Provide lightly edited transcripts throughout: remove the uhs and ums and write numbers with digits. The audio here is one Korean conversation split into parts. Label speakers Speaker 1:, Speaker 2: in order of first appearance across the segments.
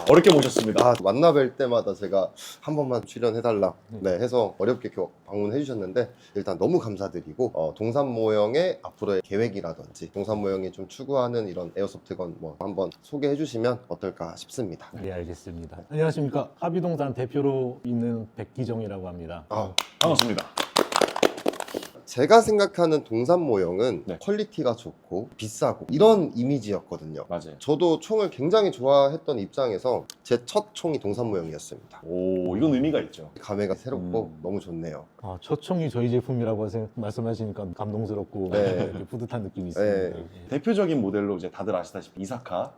Speaker 1: 어렵게 모셨습니다.
Speaker 2: 만나 뵐 때마다 제가 한 번만 출연해달라 해서 어렵게 방문해 주셨는데 일단 너무 감사드리고 동산 모형의 앞으로의 계획이라든지 동산 모형이 좀 추구하는 이런 에어소프트건 뭐 한번 소개해 주시면 어떨까 싶습니다.
Speaker 3: 네, 알겠습니다. 안녕하십니까. 하비동산 대표로 있는 백기정이라고 합니다.
Speaker 1: 반갑습니다.
Speaker 2: 제가 생각하는 동산 모형은
Speaker 1: 네.
Speaker 2: 퀄리티가 좋고 비싸고 이런 이미지였거든요.
Speaker 1: 맞아요.
Speaker 2: 저도 총을 굉장히 좋아했던 입장에서 제 첫 총이 동산 모형이었습니다.
Speaker 1: 오, 이건 의미가 있죠.
Speaker 2: 감회가 새롭고 너무 좋네요.
Speaker 3: 첫 총이 저희 제품이라고 말씀하시니까 감동스럽고
Speaker 2: 네.
Speaker 3: 이렇게 뿌듯한 느낌이 있습니다.
Speaker 2: 네.
Speaker 3: 예.
Speaker 1: 대표적인 모델로 이제 다들 아시다시피 이사카.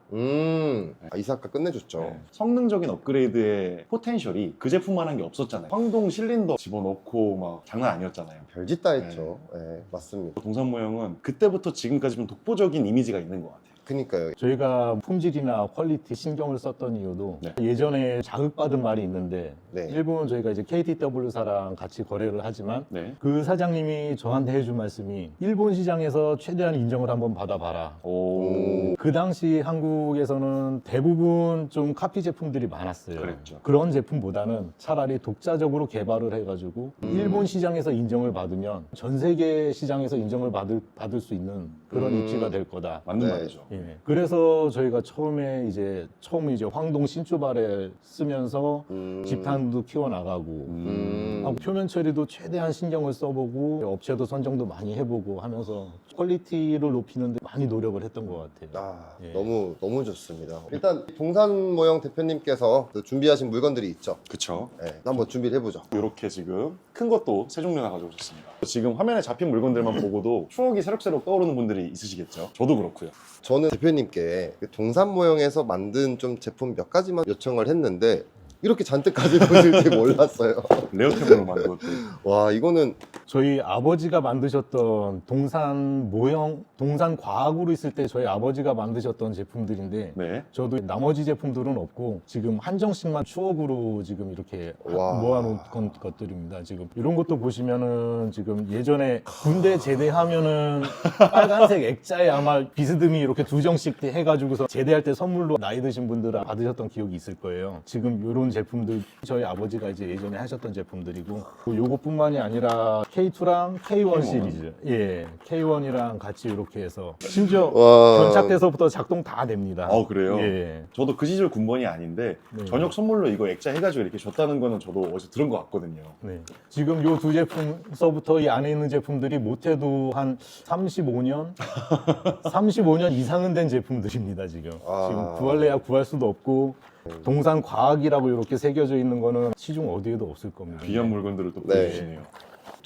Speaker 2: 이사카 끝내줬죠.
Speaker 1: 네. 성능적인 업그레이드의 포텐셜이 그 제품만한 게 없었잖아요. 황동 실린더 집어넣고 막 장난 아니었잖아요.
Speaker 2: 별짓 다 했죠. 네, 맞습니다.
Speaker 1: 동산 모형은 그때부터 지금까지 좀 독보적인 이미지가 있는 것 같아요.
Speaker 2: 그니까요.
Speaker 3: 저희가 품질이나 퀄리티 신경을 썼던 이유도
Speaker 1: 네.
Speaker 3: 예전에 자극받은 말이 있는데
Speaker 2: 네.
Speaker 3: 일본 저희가 이제 KTW사랑 같이 거래를 하지만
Speaker 1: 네.
Speaker 3: 그 사장님이 저한테 해준 말씀이 일본 시장에서 최대한 인정을 한번 받아봐라.
Speaker 1: 오.
Speaker 3: 그 당시 한국에서는 대부분 좀 카피 제품들이 많았어요.
Speaker 1: 그랬죠.
Speaker 3: 그런 제품보다는 차라리 독자적으로 개발을 해가지고 일본 시장에서 인정을 받으면 전 세계 시장에서 인정을 받을 수 있는 그런 입지가 될 거다.
Speaker 1: 맞는
Speaker 2: 네.
Speaker 1: 말이죠.
Speaker 3: 예. 그래서 저희가 처음에 이제 황동 신주발을 쓰면서 집탄도 키워나가고 하고 표면 처리도 최대한 신경을 써보고 업체도 선정도 많이 해보고 하면서 퀄리티를 높이는 데 많이 노력을 했던 것 같아요. 예.
Speaker 2: 너무 좋습니다. 일단 동산 모형 대표님께서 그 준비하신 물건들이 있죠.
Speaker 1: 그쵸.
Speaker 2: 네, 한번 준비를 해보죠.
Speaker 1: 이렇게 지금 큰 것도 세 종류나 가져오셨습니다. 지금 화면에 잡힌 물건들만 보고도 추억이 새록새록 떠오르는 분들이 있으시겠죠. 저도 그렇고요.
Speaker 2: 저는 대표님께 그 동산 모형에서 만든 좀 제품 몇 가지만 요청을 했는데 이렇게 잔뜩 가지고 오실지 몰랐어요.
Speaker 1: 레어템으로 만든 것들.
Speaker 2: 와, 이거는
Speaker 3: 저희 아버지가 만드셨던 동산 모형, 동산 과학으로 있을 때 저희 아버지가 만드셨던 제품들인데
Speaker 1: 네.
Speaker 3: 저도 나머지 제품들은 없고 지금 한정씩만 추억으로 지금 이렇게
Speaker 2: 와.
Speaker 3: 모아놓은 것들입니다. 지금 이런 것도 보시면은 지금 예전에 군대 제대하면은 빨간색 액자에 아마 비스듬히 이렇게 2정씩 해가지고서 제대할 때 선물로 나이 드신 분들 받으셨던 기억이 있을 거예요. 지금 이런 제품들 저희 아버지가 이제 예전에 하셨던 제품들이고 요것뿐만이 아니라 K2랑 K1 시리즈, 예, K1이랑 같이 이렇게 해서 심지어
Speaker 2: 와.
Speaker 3: 견착돼서부터 작동 다 됩니다.
Speaker 1: 그래요?
Speaker 3: 예.
Speaker 1: 저도 그 시절 군번이 아닌데
Speaker 3: 네.
Speaker 1: 저녁 선물로 이거 액자 해가지고 이렇게 줬다는 거는 저도 어디서 들은 것 같거든요.
Speaker 3: 네. 지금 요 두 제품서부터 이 안에 있는 제품들이 못해도 한 35년 이상은 된 제품들입니다, 지금. 지금 구할래야 구할 수도 없고, 동산 과학이라고 이렇게 새겨져 있는 거는 시중 어디에도 없을 겁니다.
Speaker 1: 귀한 물건들을 또
Speaker 2: 네.
Speaker 1: 보여주시네요.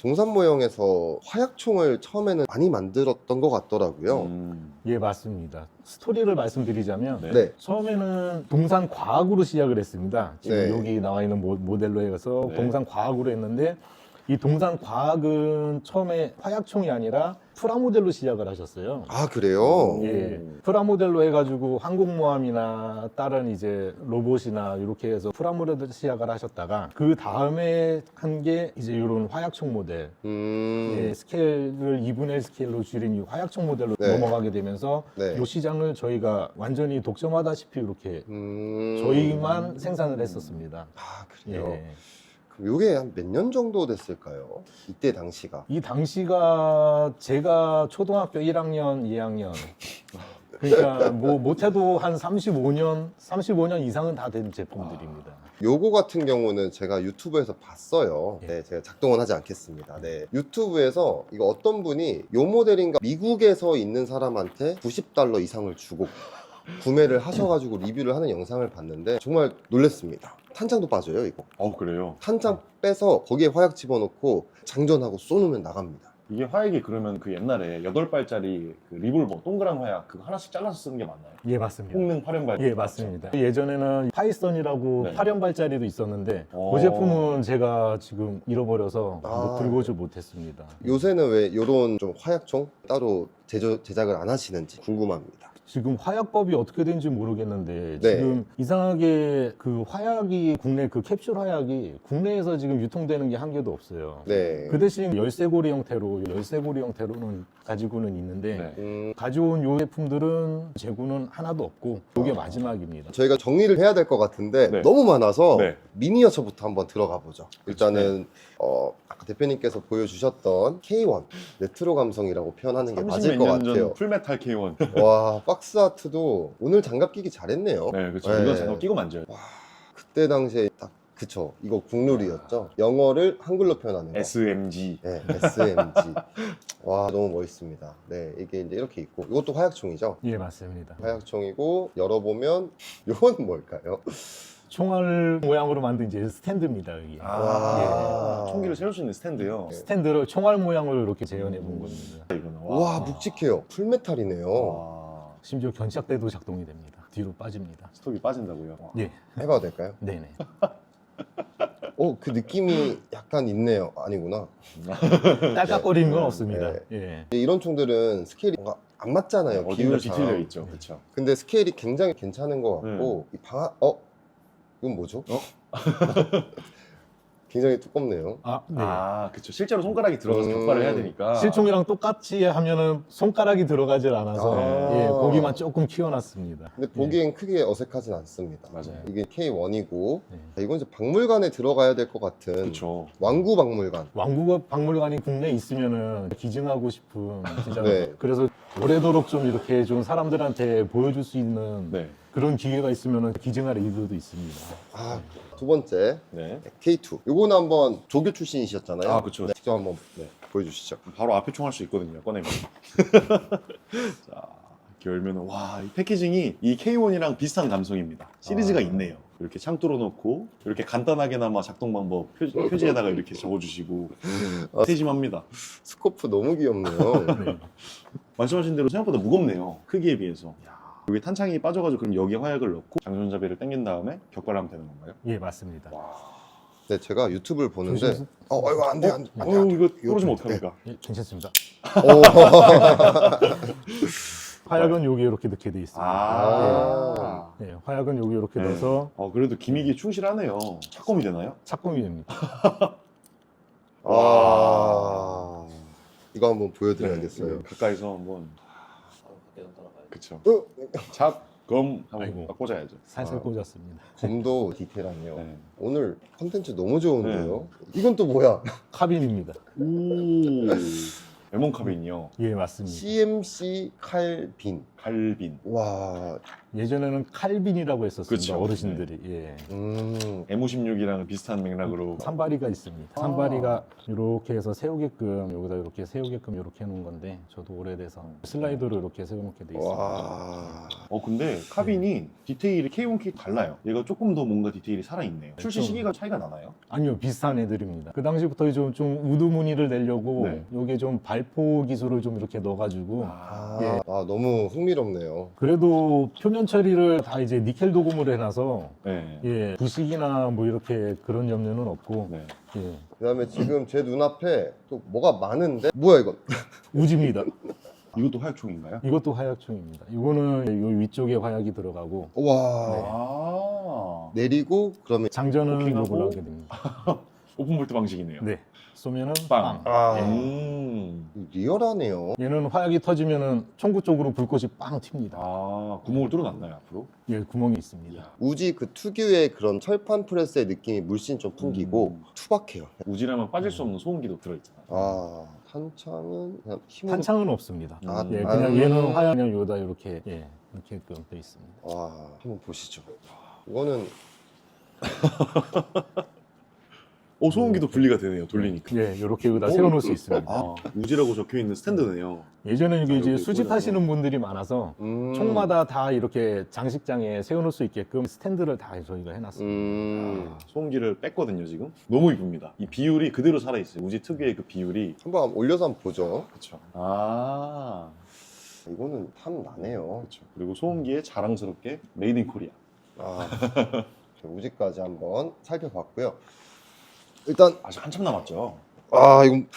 Speaker 2: 동산 모형에서 화약총을 처음에는 많이 만들었던 것 같더라고요.
Speaker 3: 예, 맞습니다. 스토리를 말씀드리자면,
Speaker 1: 네.
Speaker 2: 네.
Speaker 3: 처음에는 동산 과학으로 시작을 했습니다. 지금
Speaker 2: 네.
Speaker 3: 여기 나와 있는 모델로 해서
Speaker 1: 네.
Speaker 3: 동산 과학으로 했는데, 이 동산 과학은 처음에 화약총이 아니라 프라모델로 시작을 하셨어요.
Speaker 2: 아, 그래요?
Speaker 3: 예, 프라모델로 해가지고 항공모함이나 다른 이제 로봇이나 이렇게 해서 프라모델로 시작을 하셨다가 그 다음에 한 게 이제 이런 화약총 모델, 예, 스케일을 2분의 1 스케일로 줄인 이 화약총 모델로
Speaker 2: 네.
Speaker 3: 넘어가게 되면서
Speaker 2: 네.
Speaker 3: 이 시장을 저희가 완전히 독점하다시피 이렇게 저희만 생산을 했었습니다.
Speaker 2: 아, 그래요?
Speaker 3: 예.
Speaker 2: 그럼 이게 한 몇 년 정도 됐을까요? 이때 당시가.
Speaker 3: 이 당시가 제가 초등학교 1학년, 2학년 그러니까 뭐 못해도 한 35년 이상은 다 된 제품들입니다.
Speaker 2: 요거 같은 경우는 제가 유튜브에서 봤어요.
Speaker 3: 예.
Speaker 2: 네, 제가 작동은 하지 않겠습니다. 네. 유튜브에서 이거 어떤 분이 요 모델인가 미국에서 있는 사람한테 $90 이상을 주고 구매를 하셔가지고 리뷰를 하는 영상을 봤는데 정말 놀랬습니다. 탄창도 빠져요, 이거.
Speaker 1: 그래요?
Speaker 2: 탄창 빼서 거기에 화약 집어넣고 장전하고 쏘놓으면 나갑니다.
Speaker 1: 이게 화약이 그러면 그 옛날에 8발짜리 그 리볼버 동그란 화약 그거 하나씩 잘라서 쓰는 게 맞나요?
Speaker 3: 예, 맞습니다.
Speaker 1: 홍능 8연발.
Speaker 3: 예, 맞습니다. 예전에는 파이썬이라고
Speaker 1: 네.
Speaker 3: 8연발짜리도 있었는데
Speaker 1: 오.
Speaker 3: 그 제품은 제가 지금 잃어버려서
Speaker 2: 아.
Speaker 3: 들고 오질 못했습니다.
Speaker 2: 요새는 왜 요런 좀 화약총 따로 제작을 안 하시는지 궁금합니다.
Speaker 3: 지금 화약법이 어떻게 되는지 모르겠는데
Speaker 2: 네.
Speaker 3: 지금 이상하게 그 화약이 국내 그 캡슐 화약이 국내에서 지금 유통되는 게 한 개도 없어요.
Speaker 2: 네.
Speaker 3: 그 대신 열쇠고리 형태로는 가지고는 있는데
Speaker 1: 네.
Speaker 3: 가져온 요 제품들은 재고는 하나도 없고 이게 마지막입니다.
Speaker 2: 저희가 정리를 해야 될 것 같은데
Speaker 1: 네.
Speaker 2: 너무 많아서
Speaker 1: 네.
Speaker 2: 미니어처부터 한번 들어가 보죠. 일단은 아까 대표님께서 보여주셨던 K1 레트로 감성이라고 표현하는 게
Speaker 1: 30
Speaker 2: 맞을
Speaker 1: 몇
Speaker 2: 것
Speaker 1: 년
Speaker 2: 같아요.
Speaker 1: 전 풀메탈 K1.
Speaker 2: 와, 박스 아트도 오늘 장갑 끼기 잘했네요.
Speaker 1: 네, 그렇죠.
Speaker 2: 네.
Speaker 1: 이건 잠깐 끼고 만져요.
Speaker 2: 그때 당시에 딱 그쵸. 이거 국룰이었죠. 영어를 한글로 표현하는 거.
Speaker 1: SMG.
Speaker 2: 네, SMG. 와, 너무 멋있습니다. 네, 이게 이제 이렇게 있고 이것도 화약총이죠.
Speaker 3: 예, 맞습니다.
Speaker 2: 화약총이고 열어보면 이건 뭘까요?
Speaker 3: 총알 모양으로 만든 이제 스탠드입니다. 여기.
Speaker 2: 와.
Speaker 1: 총기를 세울 수 있는 스탠드요.
Speaker 3: 스탠드를 총알 모양으로 이렇게 재현해 본 겁니다.
Speaker 1: 이거는
Speaker 2: 와, 묵직해요. 풀메탈이네요.
Speaker 1: 와.
Speaker 3: 심지어 견착대도 작동이 됩니다. 뒤로 빠집니다.
Speaker 1: 스톡이 빠진다고요. 와.
Speaker 3: 예,
Speaker 2: 해봐도 될까요?
Speaker 3: 네네.
Speaker 2: 그 느낌이 약간 있네요. 아니구나.
Speaker 3: 딸깍거리는 건 없습니다.
Speaker 2: 네.
Speaker 3: 예.
Speaker 2: 이런 총들은 스케일이 뭔가 안 맞잖아요.
Speaker 1: 어딘가
Speaker 2: 비율상.
Speaker 1: 뒤틀려 있죠. 그렇죠.
Speaker 2: 근데 스케일이 굉장히 괜찮은 것 같고 이 이건 뭐죠? 굉장히 두껍네요.
Speaker 3: 아, 네.
Speaker 1: 아, 그렇죠. 실제로 손가락이 들어가서 격발을 해야 되니까.
Speaker 3: 실총이랑 똑같이 하면은 손가락이 들어가질 않아서
Speaker 2: 아.
Speaker 3: 예, 거기만 조금 키워놨습니다.
Speaker 2: 근데 보기엔 크게 어색하진 않습니다.
Speaker 1: 맞아요.
Speaker 2: 이게 K1이고
Speaker 3: 네.
Speaker 2: 이건 이제 박물관에 들어가야 될 것 같은
Speaker 1: 그렇죠.
Speaker 2: 왕구 박물관.
Speaker 3: 왕국어 박물관이 국내에 있으면은 기증하고 싶은 진짜
Speaker 2: 네.
Speaker 3: 그래서 오래도록 좀 이렇게 좀 사람들한테 보여줄 수 있는
Speaker 1: 네.
Speaker 3: 그런 기회가 있으면은 기증할 의도도 있습니다.
Speaker 2: 두 번째
Speaker 1: 네.
Speaker 2: K2. 요거는 한번 조교 출신이셨잖아요.
Speaker 1: 아, 그쵸.
Speaker 2: 네, 직접 한번 보여주시죠.
Speaker 1: 바로 앞에 총할 수 있거든요. 꺼내면. 자, 이렇게 열면은 와, 이 패키징이 이 K1이랑 비슷한 감성입니다. 시리즈가 있네요. 이렇게 창 뚫어놓고 이렇게 간단하게나마 작동 방법 표지에다가 이렇게 적어주시고 세심합니다.
Speaker 2: 스코프 너무 귀엽네요.
Speaker 3: 네.
Speaker 1: 말씀하신 대로 생각보다 무겁네요. 크기에 비해서. 여기 탄창이 빠져가지고 그럼 여기에 화약을 넣고 장전자배를 당긴 다음에 격발하면 되는 건가요?
Speaker 3: 예, 맞습니다.
Speaker 2: 네, 제가 유튜브를 보는데
Speaker 3: 조심해서.
Speaker 2: 이거 안 돼, 안 돼. 안 돼,
Speaker 1: 어우,
Speaker 2: 안 돼.
Speaker 1: 이거 떨어지면 어떡합니까?
Speaker 3: 예, 괜찮습니다.
Speaker 2: 오.
Speaker 3: 화약은 여기 이렇게 넣게 돼 있습니다.
Speaker 1: 아.
Speaker 3: 네, 화약은 여기 이렇게
Speaker 1: 네.
Speaker 3: 넣어서
Speaker 1: 그래도 기믹이 충실하네요. 착검이 되나요?
Speaker 3: 착공이 됩니다.
Speaker 2: 와. 이거 한번 보여드려야겠어요.
Speaker 1: 가까이서 한번. 그쵸.
Speaker 2: 어?
Speaker 1: 착검 한번
Speaker 3: 아이고.
Speaker 1: 딱 꽂아야죠.
Speaker 3: 살살 꽂았습니다.
Speaker 2: 검도 디테일하네요.
Speaker 1: 네.
Speaker 2: 오늘 컨텐츠 너무 좋은데요? 이건 또 뭐야?
Speaker 3: 카빈입니다.
Speaker 1: 오. 레몬 카빈이요.
Speaker 3: 예, 맞습니다.
Speaker 2: CMC 칼빈.
Speaker 1: 갈빈.
Speaker 2: 와.
Speaker 3: 예전에는 칼빈이라고 했었습니다.
Speaker 1: 그쵸.
Speaker 3: 어르신들이. 예.
Speaker 1: M56이랑 비슷한 맥락으로.
Speaker 3: 산바리가 있습니다. 산바리가 이렇게 해서 세우게끔 여기다 이렇게 세우게끔 이렇게 해놓은 건데 저도 오래돼서 슬라이드로 이렇게 세워놓게 돼 있습니다.
Speaker 2: 와.
Speaker 1: 근데 카빈이 디테일이 K1K 달라요. 얘가 조금 더 뭔가 디테일이 살아있네요. 출시
Speaker 3: 좀.
Speaker 1: 시기가 차이가 나나요?
Speaker 3: 아니요, 비슷한 애들입니다. 그 당시부터 좀 우드 무늬를 내려고
Speaker 1: 네.
Speaker 3: 여기에 좀 발포 기술을 좀 이렇게 넣어가지고 예.
Speaker 2: 너무 흥미롭네요.
Speaker 3: 그래도 표면 처리를 다 이제 니켈 도금으로 해놔서
Speaker 1: 네.
Speaker 3: 예, 부식이나 뭐 이렇게 그런 염려는 없고
Speaker 1: 네.
Speaker 3: 예,
Speaker 2: 그 다음에 지금 제 눈앞에 또 뭐가 많은데? 뭐야 이건?
Speaker 3: 우지입니다.
Speaker 1: 이것도 화약총인가요?
Speaker 3: 이것도 화약총입니다. 이거는 요 위쪽에 화약이 들어가고
Speaker 2: 와.
Speaker 1: 아.
Speaker 2: 내리고 그러면
Speaker 3: 장전은
Speaker 1: 코킹하고.
Speaker 3: 요걸로 하게 됩니다.
Speaker 1: 오픈볼트 방식이네요.
Speaker 3: 네, 쏘면은
Speaker 1: 빵.
Speaker 3: 빵.
Speaker 2: 리얼하네요.
Speaker 3: 얘는 화약이 터지면은 총구 쪽으로 불꽃이 빵 튑니다.
Speaker 1: 구멍을 뚫어놨나요, 앞으로?
Speaker 3: 예, 구멍이 있습니다.
Speaker 2: 우지 그 특유의 그런 철판 프레스의 느낌이 물씬 좀 풍기고 투박해요.
Speaker 1: 우지라면 빠질 수 없는 소음기도 들어있잖아요.
Speaker 2: 탄창은 그냥 힘으로.
Speaker 3: 탄창은 없습니다.
Speaker 2: 아,
Speaker 3: 예, 그냥 얘는 화약 그냥 여기다 이렇게 이렇게끔 돼 있습니다.
Speaker 2: 와, 한번 보시죠. 이거는
Speaker 1: 소음기도 분리가 되네요, 돌리니까.
Speaker 3: 예, 이렇게 여기다 세워놓을 수 있습니다.
Speaker 1: 우지라고 적혀있는 스탠드네요.
Speaker 3: 예전에 이게 이제
Speaker 1: 이렇게
Speaker 3: 수집하시는 분들이 많아서 총마다 다 이렇게 장식장에 세워놓을 수 있게끔 스탠드를 다 저희가 해놨습니다.
Speaker 1: 소음기를 뺐거든요, 지금. 너무 이쁩니다. 이 비율이 그대로 살아있어요. 우지 특유의 그 비율이.
Speaker 2: 한번 올려서 한번 보죠.
Speaker 1: 그쵸.
Speaker 2: 이거는 탐 나네요.
Speaker 1: 그쵸. 그리고 소음기에 자랑스럽게 메이드 인 코리아.
Speaker 2: 우지까지 한번 살펴봤고요. 일단
Speaker 1: 아직 한참 남았죠.
Speaker 2: 이건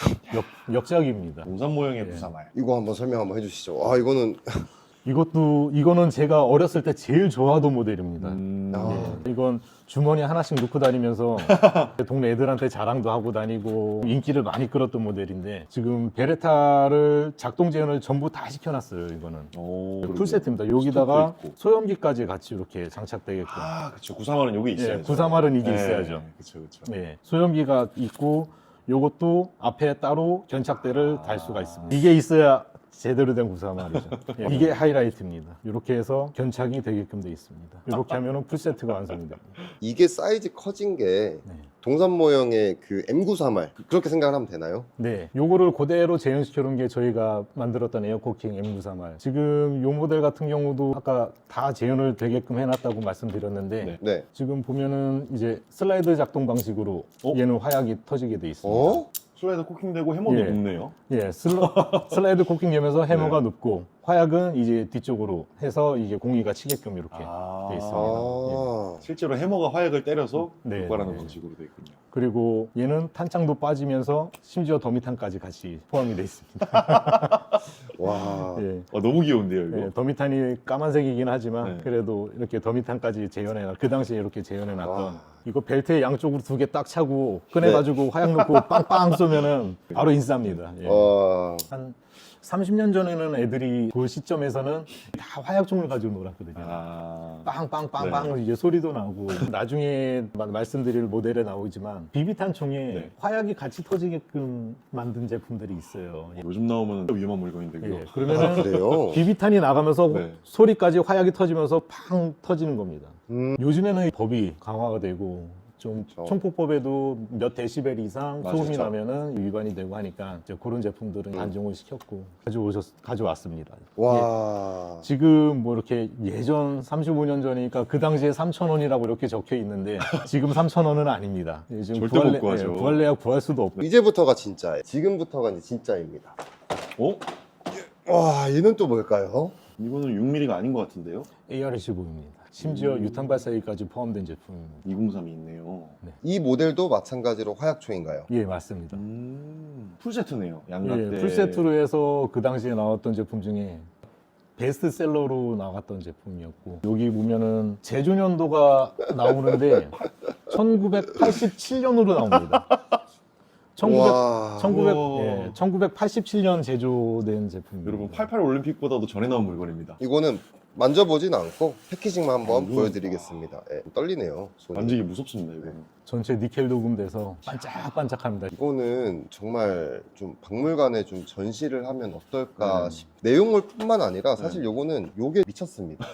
Speaker 3: 역작입니다.
Speaker 1: 동산 모형의
Speaker 3: 예.
Speaker 1: 부산말.
Speaker 2: 이거 한번 설명 한번 해주시죠. 이거는
Speaker 3: 이거는 제가 어렸을 때 제일 좋아하던 모델입니다.
Speaker 2: 아.
Speaker 3: 예, 이건 주머니에 하나씩 넣고 다니면서 동네 애들한테 자랑도 하고 다니고 인기를 많이 끌었던 모델인데 지금 베레타를 작동 재현을 전부 다 시켜놨어요. 이거는
Speaker 1: 오,
Speaker 3: 풀세트입니다. 여기다가
Speaker 1: 스톱도 있고.
Speaker 3: 소염기까지 같이 이렇게 장착되게끔.
Speaker 1: 아, 그쵸. 930은 여기 있어야죠.
Speaker 3: 예, 930은 이게 있어야죠.
Speaker 1: 그쵸, 그쵸.
Speaker 3: 네, 소염기가 있고 요것도 앞에 따로 견착대를
Speaker 1: 아.
Speaker 3: 달 수가 있습니다. 이게 있어야 제대로 된 구사말이죠. 예, 이게 하이라이트입니다. 이렇게 해서 견착이 되게끔 돼 있습니다. 이렇게 하면은 풀세트가 완성이 됩니다.
Speaker 2: 이게 사이즈 커진 게
Speaker 3: 네.
Speaker 2: 동산 모형의 그 M931 그렇게 생각하면 되나요?
Speaker 3: 네, 요거를 그대로 재현시켜 놓은 게 저희가 만들었던 에어코킹 M931. 지금 요 모델 같은 경우도 아까 다 재현을 되게끔 해놨다고 말씀드렸는데
Speaker 1: 네.
Speaker 2: 네.
Speaker 3: 지금 보면은 이제 슬라이드 작동 방식으로 얘는 화약이 터지게 돼 있습니다.
Speaker 2: 어?
Speaker 1: 슬라이드 코킹되고 해머도
Speaker 3: 예.
Speaker 1: 높네요.
Speaker 3: 예, 슬라이드 코킹 되면서 해머가
Speaker 1: 네.
Speaker 3: 눕고 화약은 이제 뒤쪽으로 해서 이게 공기가 치게끔 이렇게
Speaker 1: 아.
Speaker 3: 돼 있습니다.
Speaker 2: 아.
Speaker 1: 실제로 해머가 화약을 때려서
Speaker 3: 네,
Speaker 1: 녹발하는
Speaker 3: 네.
Speaker 1: 방식으로 되어 있군요.
Speaker 3: 그리고 얘는 탄창도 빠지면서 심지어 더미탄까지 같이 포함이 돼 있습니다.
Speaker 2: 와.
Speaker 3: 예.
Speaker 1: 너무 귀여운데요, 이거?
Speaker 3: 예, 더미탄이 까만색이긴 하지만
Speaker 1: 네.
Speaker 3: 그래도 이렇게 더미탄까지 재현해놨 그 당시에 이렇게 재현해놨던
Speaker 2: 와.
Speaker 3: 이거 벨트에 양쪽으로 2개 딱 차고 꺼내가지고 화약 넣고 빵빵 쏘면은 바로 인싸입니다. 예.
Speaker 2: 와.
Speaker 3: 한 30년 전에는 애들이 그 시점에서는 다 화약총을 가지고 놀았거든요.
Speaker 1: 아.
Speaker 3: 빵빵빵빵 이제 소리도 나고 나중에 말씀드릴 모델에 나오지만 비비탄 총에
Speaker 1: 네.
Speaker 3: 화약이 같이 터지게끔 만든 제품들이 있어요. 예.
Speaker 1: 요즘 나오면 위험한 물건인데, 그거.
Speaker 3: 예,
Speaker 2: 아,
Speaker 3: 그러면은
Speaker 2: 그래요?
Speaker 3: 비비탄이 나가면서
Speaker 1: 네.
Speaker 3: 소리까지 화약이 터지면서 팡 터지는 겁니다.
Speaker 2: 음.
Speaker 3: 요즘에는 법이 강화가 되고 좀
Speaker 2: 그렇죠.
Speaker 3: 총폭법에도 몇 데시벨 이상
Speaker 1: 맞아요.
Speaker 3: 소음이 나면은 위반이 되고 하니까 이제 그런 제품들은 단종을 시켰고 가져왔습니다.
Speaker 2: 와.
Speaker 3: 예. 지금 뭐 이렇게 예전 35년 전이니까 그 당시에 3,000원이라고 이렇게 적혀 있는데 지금 3,000원은 아닙니다. 예, 지금
Speaker 1: 절대 못 구하죠.
Speaker 3: 구할래야 구할 수도 없고.
Speaker 2: 이제부터가 진짜예요. 지금부터가 이제 진짜입니다. 와, 얘는 또 뭘까요?
Speaker 1: 이거는 6mm가 아닌 것 같은데요?
Speaker 3: AR-25입니다. 심지어 유탄 발사기까지 포함된 제품입니다.
Speaker 1: 203이 있네요.
Speaker 2: 이 모델도 마찬가지로 화약총인가요?
Speaker 3: 예, 맞습니다.
Speaker 1: 풀세트네요. 양각대.
Speaker 3: 예, 풀세트로 해서 그 당시에 나왔던 제품 중에 베스트셀러로 나갔던 제품이었고 여기 보면은 제조년도가 나오는데 1987년으로 나옵니다.
Speaker 2: 와.
Speaker 3: 1987년 제조된 제품입니다.
Speaker 1: 여러분, 88 올림픽보다도 전에 나온 물건입니다.
Speaker 2: 이거는 만져보진 않고 패키징만 한번
Speaker 1: 이거-
Speaker 2: 보여드리겠습니다. 예, 떨리네요. 손이.
Speaker 1: 만지기 무섭습니다, 이거는.
Speaker 3: 전체 니켈 도금돼서 반짝반짝합니다.
Speaker 2: 이거는 정말 좀 박물관에 좀 전시를 하면 어떨까
Speaker 1: 네.
Speaker 2: 내용물뿐만 아니라 사실 요거는 요게 미쳤습니다.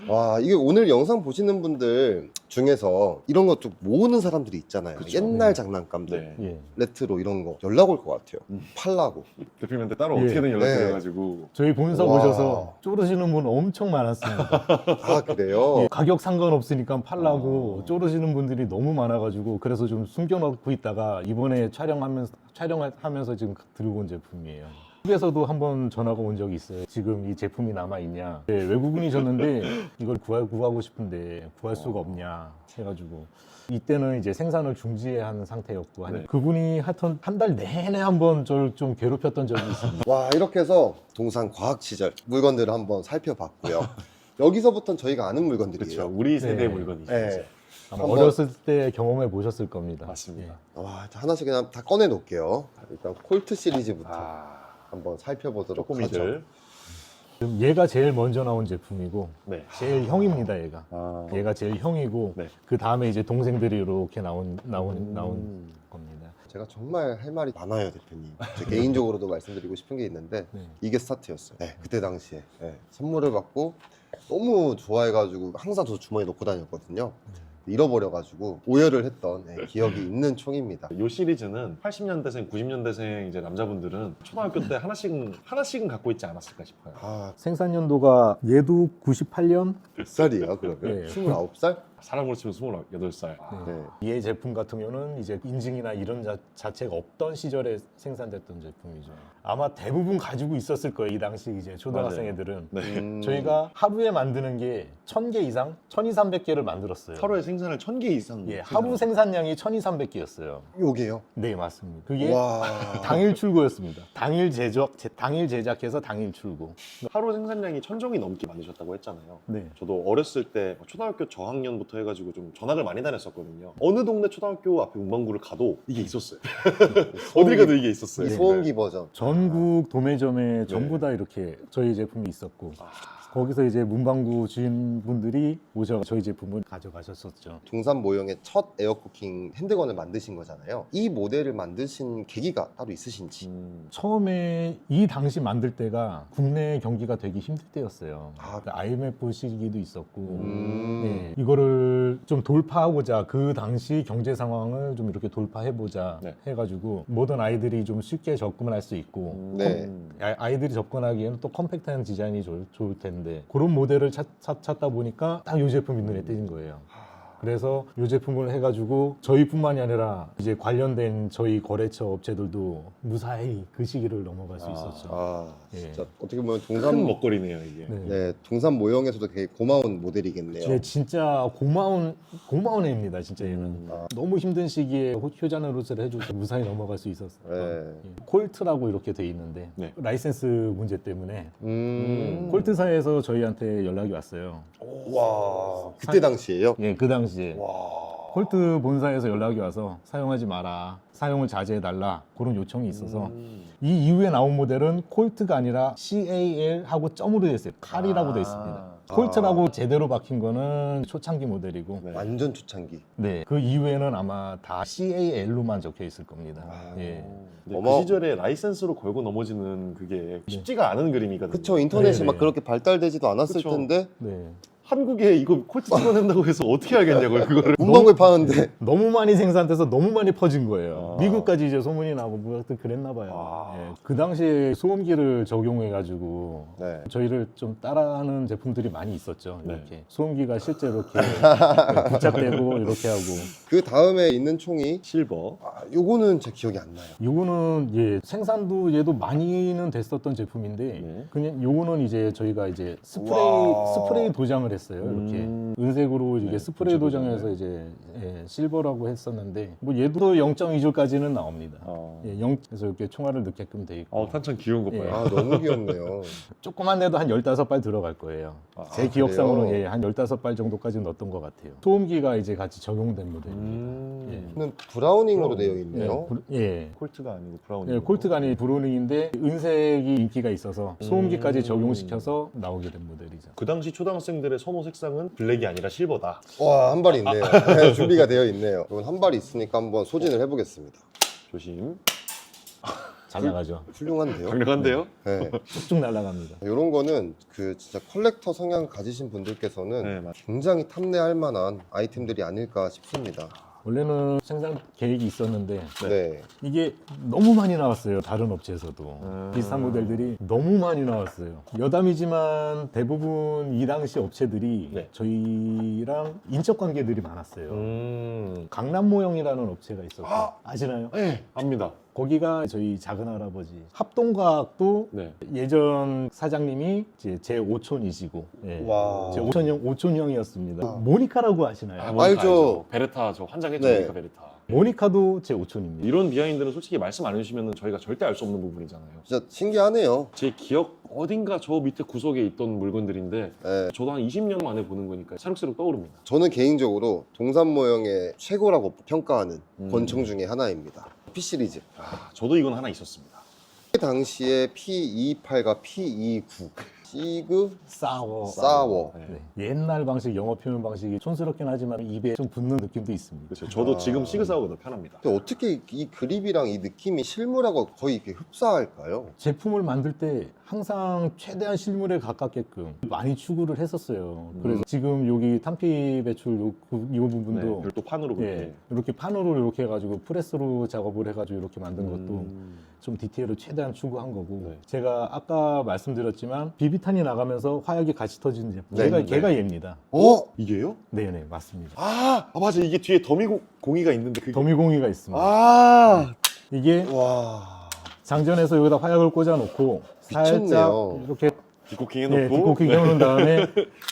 Speaker 2: 와, 이게 오늘 영상 보시는 분들 중에서 이런 것 좀 모으는 사람들이 있잖아요.
Speaker 1: 그쵸.
Speaker 2: 옛날
Speaker 3: 네.
Speaker 2: 장난감들,
Speaker 1: 네.
Speaker 3: 예.
Speaker 2: 레트로 이런 거 연락 올 것 같아요. 팔라고.
Speaker 1: 대표님한테 따로
Speaker 3: 예.
Speaker 1: 어떻게든
Speaker 2: 네.
Speaker 1: 연락드려가지고.
Speaker 3: 저희 본사
Speaker 2: 와.
Speaker 3: 오셔서 쪼르시는 분 엄청 많았습니다.
Speaker 2: 아, 그래요?
Speaker 3: 예, 가격 상관없으니까 팔라고
Speaker 1: 아.
Speaker 3: 쪼르시는 분들이 너무 많아가지고 그래서 좀 숨겨놓고 있다가 이번에 촬영하면서 지금 들고 온 제품이에요. 한국에서도 한번 전화가 온 적이 있어요. 지금 이 제품이 남아있냐. 네, 외국인이셨는데 이걸 구하고 싶은데 구할 수가 없냐 해가지고 이때는 이제 생산을 중지한 상태였고
Speaker 1: 네.
Speaker 3: 그분이 하여튼 한 달 내내 한번 저를 좀 괴롭혔던 적이 있습니다.
Speaker 2: 와, 이렇게 해서 동산 과학 시절 물건들을 한번 살펴봤고요. 여기서부터는 저희가 아는 물건들이에요.
Speaker 1: 그렇죠. 우리 세대
Speaker 3: 네.
Speaker 1: 물건이죠.
Speaker 2: 네.
Speaker 1: 이제.
Speaker 3: 아마
Speaker 2: 한번-
Speaker 3: 어렸을 때 경험해 보셨을 겁니다.
Speaker 1: 맞습니다.
Speaker 2: 와, 하나씩 그냥 다 꺼내 놓을게요. 일단 콜트 시리즈부터
Speaker 1: 아,
Speaker 2: 한번 살펴보도록 하죠.
Speaker 1: 쪼꼬미들.
Speaker 3: 지금 얘가 제일 먼저 나온 제품이고
Speaker 1: 네.
Speaker 3: 제일 형입니다. 얘가.
Speaker 1: 아,
Speaker 3: 얘가 제일 형이고
Speaker 1: 네.
Speaker 3: 그 다음에 이제 동생들이 이렇게 나온
Speaker 1: 음.
Speaker 3: 겁니다.
Speaker 2: 제가 정말 할 말이 많아요, 대표님. 제 개인적으로도 말씀드리고 싶은 게 있는데
Speaker 3: 네.
Speaker 2: 이게 스타트였어요. 네, 그때 당시에 선물을 받고 너무 좋아해가지고 항상 저 주머니에 넣고 다녔거든요. 잃어버려가지고 오열을 했던 기억이 있는 총입니다.
Speaker 1: 이 시리즈는 80년대생, 90년대생 이제 남자분들은 초등학교 때 하나씩은 갖고 있지 않았을까 싶어요.
Speaker 2: 아,
Speaker 3: 생산 연도가 얘도 98년,
Speaker 2: 몇 살이에요, 그러면?
Speaker 3: 네.
Speaker 2: 29살?
Speaker 1: 사람으로 치면 28살.
Speaker 2: 네.
Speaker 3: 이 제품 같은 경우는 이제 인증이나 이런 자체가 없던 시절에 생산됐던 제품이죠. 아마 대부분 가지고 있었을 거예요. 이 당시 이제 초등학생
Speaker 1: 맞아요.
Speaker 3: 애들은.
Speaker 1: 네.
Speaker 3: 저희가 하루에 만드는 게 1000개 이상, 1200개를 만들었어요.
Speaker 1: 하루에 생산을 1000개 이상.
Speaker 3: 예, 하루 생산량이 1200개였어요.
Speaker 2: 요게요?
Speaker 3: 네, 맞습니다. 그게
Speaker 2: 와.
Speaker 3: 당일 출고였습니다. 당일 제작해서 당일 출고.
Speaker 1: 하루 생산량이 1000종이 넘게 만드셨다고 했잖아요.
Speaker 3: 네.
Speaker 1: 저도 어렸을 때 초등학교 저학년부터 해가지고 좀 전학을 많이 다녔었거든요. 어느 동네 초등학교 앞에 문방구를 가도 이게 있었어요. 어딜 가도 이게 있었어요.
Speaker 2: 이 소음기 버전.
Speaker 3: 전국 도매점에
Speaker 1: 네.
Speaker 3: 전부 다 이렇게 저희 제품이 있었고
Speaker 1: 아,
Speaker 3: 거기서 이제 문방구 주인분들이 오셔서 저희 제품을 가져가셨었죠.
Speaker 2: 동산 모형의 첫 에어쿠킹 핸드건을 만드신 거잖아요. 이 모델을 만드신 계기가 따로 있으신지.
Speaker 3: 처음에 이 당시 만들 때가 국내 경기가 되게 힘들 때였어요.
Speaker 2: 아.
Speaker 3: IMF 시기도 있었고
Speaker 2: 음.
Speaker 3: 네, 이거를 좀 돌파하고자 그 당시 경제 상황을 좀 이렇게 돌파해보자
Speaker 1: 네.
Speaker 3: 해가지고 모든 아이들이 좀 쉽게 접근을 할 수 있고
Speaker 2: 네.
Speaker 3: 아이들이 접근하기에는 또 컴팩트한 디자인이 좋을 텐데 그런 모델을 찾다 보니까 딱 이 제품이 눈에 띄는 거예요. 그래서 이 제품을 해가지고 저희뿐만이 아니라 이제 관련된 저희 거래처 업체들도 무사히 그 시기를 넘어갈 수 있었죠.
Speaker 2: 아,
Speaker 3: 예.
Speaker 2: 진짜 어떻게 보면
Speaker 1: 큰
Speaker 2: 동산
Speaker 1: 먹거리네요 이게.
Speaker 3: 네.
Speaker 2: 네, 동산 모형에서도 되게 고마운 모델이겠네요.
Speaker 3: 네, 진짜 고마운 애입니다. 진짜 얘는
Speaker 2: 아.
Speaker 3: 너무 힘든 시기에 효자 노릇을 해줘서 무사히 넘어갈 수 있었어요.
Speaker 2: 네.
Speaker 3: 예. 콜트라고 이렇게 돼 있는데
Speaker 1: 네.
Speaker 3: 라이센스 문제 때문에 콜트사에서 저희한테 연락이 왔어요.
Speaker 2: 와, 그때 당시에요?
Speaker 3: 예, 그 당시에
Speaker 2: 와.
Speaker 3: 콜트 본사에서 연락이 와서 사용하지 마라, 사용을 자제해달라 그런 요청이 있어서 이 이후에 나온 모델은 콜트가 아니라 CAL하고 점으로 되어 있어요. 칼이라고 되어 있습니다. 콜트라고 제대로 박힌 거는 초창기 모델이고
Speaker 1: 네.
Speaker 2: 완전 초창기.
Speaker 3: 네, 그 이후에는 아마 다 CAL로만 적혀 있을 겁니다.
Speaker 2: 아.
Speaker 3: 예.
Speaker 1: 근데
Speaker 2: 어머.
Speaker 1: 그 시절에 라이센스로 걸고 넘어지는 그게 쉽지가 않은 그림이거든요.
Speaker 2: 그쵸, 인터넷이
Speaker 3: 네,
Speaker 2: 막
Speaker 3: 네.
Speaker 2: 그렇게 발달되지도 않았을
Speaker 1: 그쵸.
Speaker 2: 텐데
Speaker 3: 네.
Speaker 1: 한국에 이거 콜트 찍어낸다고 해서 어떻게 알겠냐고요 그거를.
Speaker 2: 문방구에 파는데
Speaker 3: 너무 많이 생산돼서 너무 많이 퍼진 거예요.
Speaker 1: 아.
Speaker 3: 미국까지 이제 소문이 나고 뭐 하여튼 그랬나 봐요.
Speaker 1: 아.
Speaker 3: 예. 그 당시에 소음기를 적용해가지고
Speaker 2: 네.
Speaker 3: 저희를 좀 따라하는 제품들이 많이 있었죠.
Speaker 1: 네.
Speaker 3: 이렇게 소음기가 실제 이렇게 부착되고 이렇게 하고.
Speaker 2: 그 다음에 있는 총이
Speaker 1: 실버.
Speaker 2: 요거는 제 기억이 안 나요.
Speaker 3: 요거는 예 생산도 얘도 많이는 됐었던 제품인데
Speaker 1: 네.
Speaker 3: 그냥 요거는 이제 저희가 이제
Speaker 2: 와.
Speaker 3: 스프레이 도장을 했어요. 이렇게 은색으로 이게
Speaker 1: 네,
Speaker 3: 스프레이
Speaker 1: 그쵸,
Speaker 3: 도장해서
Speaker 1: 네.
Speaker 3: 이제 예, 실버라고 했었는데 뭐 얘도 0.2줄까지는 나옵니다. 예, 0에서 이렇게 총알을 넣게끔 돼 있고
Speaker 1: 탄창 귀여운 거
Speaker 3: 예.
Speaker 1: 봐요.
Speaker 2: 아, 너무 귀엽네요.
Speaker 3: 조그만 데도 한 15발 들어갈 거예요. 제 기억상으로
Speaker 2: 그래요?
Speaker 3: 예, 한 15발 정도까지 넣었던 것 같아요. 소음기가 이제 같이 적용된 모델입니다.
Speaker 1: 음.
Speaker 2: 는 브라우닝으로 되어
Speaker 3: 예,
Speaker 2: 있네요.
Speaker 3: 예.
Speaker 1: 콜트가 아니고 브라운.
Speaker 3: 예, 콜트가 아닌 브로닝인데 은색이 인기가 있어서 소음기까지 적용시켜서 나오게 된 모델이죠.
Speaker 1: 그 당시 초등학생들의 선호 색상은 블랙이 아니라 실버다.
Speaker 2: 와, 한 발이 있네요. 네, 준비가 되어 있네요. 이건 한 발이 있으니까 한번 소진을 해보겠습니다.
Speaker 1: 조심.
Speaker 3: 잘 나가죠.
Speaker 2: 훌륭한데요?
Speaker 1: 강력한데요?
Speaker 2: 네.
Speaker 3: 쭉쭉 날아갑니다.
Speaker 2: 이런 거는 그 진짜 컬렉터 성향 가지신 분들께서는
Speaker 1: 네, 맞아요.
Speaker 2: 굉장히 탐내할 만한 아이템들이 아닐까 싶습니다.
Speaker 3: 원래는 생산 계획이 있었는데
Speaker 2: 네.
Speaker 3: 이게 너무 많이 나왔어요. 다른 업체에서도 비슷한 모델들이 너무 많이 나왔어요. 여담이지만 대부분 이 당시 업체들이
Speaker 1: 네.
Speaker 3: 저희랑 인적 관계들이 많았어요. 강남 모형이라는 업체가 있었고 아시나요?
Speaker 1: 네, 압니다.
Speaker 3: 거기가 저희 작은 할아버지 합동과학도
Speaker 1: 네.
Speaker 3: 예전 사장님이 이제 제 오촌이시고 예.
Speaker 2: 와.
Speaker 3: 제 오촌형이었습니다. 모니카라고 아시나요?
Speaker 1: 모니카
Speaker 2: 알죠.
Speaker 1: 베레타 저 환장했죠.
Speaker 2: 네.
Speaker 1: 모니카 베레타.
Speaker 3: 모니카도 제 오촌입니다.
Speaker 1: 이런 비하인드는 솔직히 말씀 안 해주시면 저희가 절대 알 수 없는 부분이잖아요.
Speaker 2: 진짜 신기하네요.
Speaker 1: 제 기억 어딘가 저 밑에 구석에 있던 물건들인데
Speaker 2: 네.
Speaker 1: 저도 한 20년 만에 보는 거니까 새록새록 떠오릅니다.
Speaker 2: 저는 개인적으로 동산 모형의 최고라고 평가하는 권총 중에 하나입니다. P 시리즈.
Speaker 1: 저도 이건 하나 있었습니다.
Speaker 2: 그 당시에 P28과 P29 시그
Speaker 3: 싸워.
Speaker 1: 네.
Speaker 3: 네. 옛날 방식 영어 표현 방식이 촌스럽긴 하지만 입에 좀 붙는 느낌도 있습니다.
Speaker 1: 그렇죠. 저도 지금 시그사우가 더 편합니다.
Speaker 2: 근데 어떻게 이 그립이랑 이 느낌이 실물하고 거의 이렇게 흡사할까요?
Speaker 3: 제품을 만들 때 항상 최대한 실물에 가깝게끔 많이 추구를 했었어요. 그래서 지금 여기 탄피 배출 이 부분도
Speaker 1: 네, 별도 판으로 그렇게.
Speaker 3: 예, 이렇게 판으로 이렇게 해가지고 프레스로 작업을 해가지고 이렇게 만든 것도 좀 디테일을 최대한 추구한 거고
Speaker 1: 네.
Speaker 3: 제가 아까 말씀드렸지만 비비탄이 나가면서 화약이 같이 터지는 제품
Speaker 2: 네.
Speaker 3: 걔가 얘입니다.
Speaker 1: 이게요?
Speaker 3: 네네 맞습니다.
Speaker 1: 맞아. 이게 뒤에 공이가 있는데 그게
Speaker 3: 더미공이가 있습니다.
Speaker 1: 아,
Speaker 3: 이게
Speaker 1: 와.
Speaker 3: 장전해서 여기다 화약을 꽂아놓고 살짝
Speaker 2: 미쳤네요.
Speaker 3: 이렇게
Speaker 1: 디코킹 해놓고
Speaker 3: 디코킹 해놓은 다음에